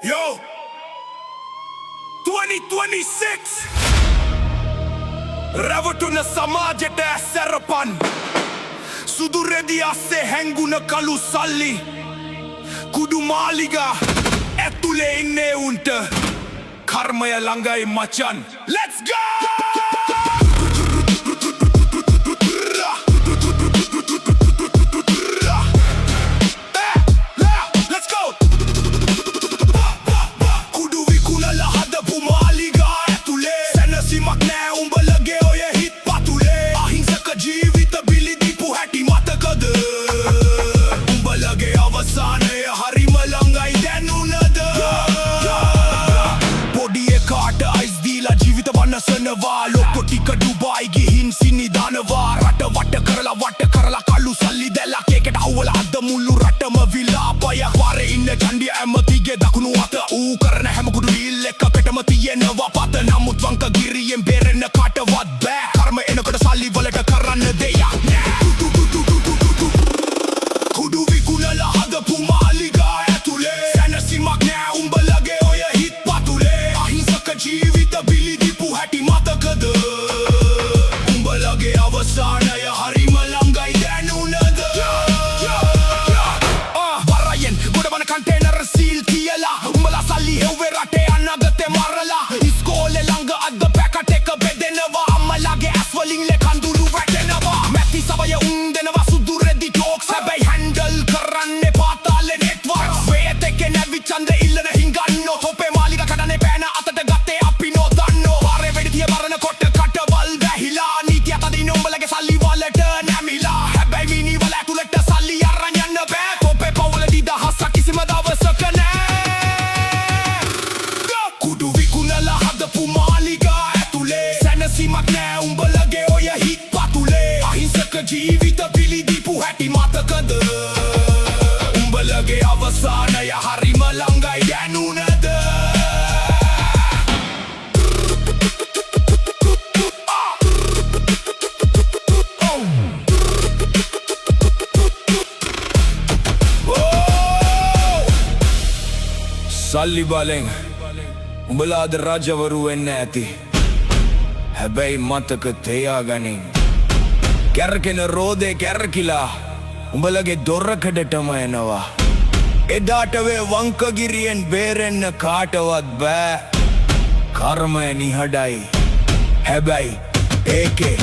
Yo, 2026 රැවටුන සමාජයට ඇසරපන් සුදු රෙදි අස්සේ හැංගුණ කළු සල්ලි කුඩු මාලිගා ඇතුලේ ඉන්නේ උන්ට කර්මය ළඟයි මචන්. Let's go! ලොක්කො ටික ඩුබායි ගිහින් සිනිදානවා රට වට කරලා කළු සල්ලි දැල්ලා කේකට අවුල අද මුළු රටම විලාපය පාරේ ඉන්න චණ්ඩිය ඇමතිගේ දකුණු අත ඌ කරන හැම කුඩු ඩීල් එකකටම තියෙනවා පත නමුත් වංක ගිරියෙන් බේරෙන්න කාටවත් බෑ කර්ම එනකොට සල්ලි වලට කරන්න දෙයක් නෑ කුඩු විකුණලා හදපු මාලිගා ඇතුලේ සැනසීමක් නෑ උඹලගේ ඔය හිත් පතුලේ අහිංසක ජීවිත බිලි දීපු හැටි මතකද උඹලගේ අවසානය හරිම ළඟයි දැනුණද වරයෙන් ගොඩවන කන්ටේනර් සීල් තියලා උඹලා සල්ලි හෙව්වේ රටේ අනාගතේ මරලා ඉස්කෝලේ ළඟ අද පැකට් එක බෙදෙනවා අම්මලාගේ ඇස් වලින් ලෙකඳුළු වැටෙනවා මැති සබය උන් දෙනවා සුදු රෙදි ටෝක්ස් හැබැයි හැන්ඩල් කරන්නේ පාතාලේ නෙට්වර්ක් වේත් එකේ නැවි ඡන්ද ඉල්ලන හිඟන්නෝ තොපේ මාලිගා කඩන්නේ පෑන අතට ගත්තේ අපි නොදන්නෝ වාරේ වෙඩි තිය බරන කොට කටවල් වැහිලා නීතිය තදින් උඹලගේ සල්ලි වලට නැමිලා හැබැයි මිනි වල ඇතුළට සල්ලි අරන් යන්න බෑ තොපේ පවුල දිදහසක් කිසිම දවසක නෑ කුඩු විකුණලා හදපු මාලිගා ඇතුලේ සැනසීමක් නෑ උඹලගේ ඔය හිත් පතුලේ අහිංසක ජීවිත බිලි දීපු හැටි මතකද උඹලගේ අවසානය හරිම ළඟයි දැනුණද සල්ලි බලෙන් උඹලා අද රජවරු වෙන්න ඇති හැබැයි මතක තියාගනින් කැරකෙන රෝදේ කැරකිලා උඹලගේ දොරකඩටම එනවා එදාට වේ වංකගිරියෙන් බේරෙන්න කාටවත් බෑ කර්මය නිහඬයි හැබැයි ඒකේ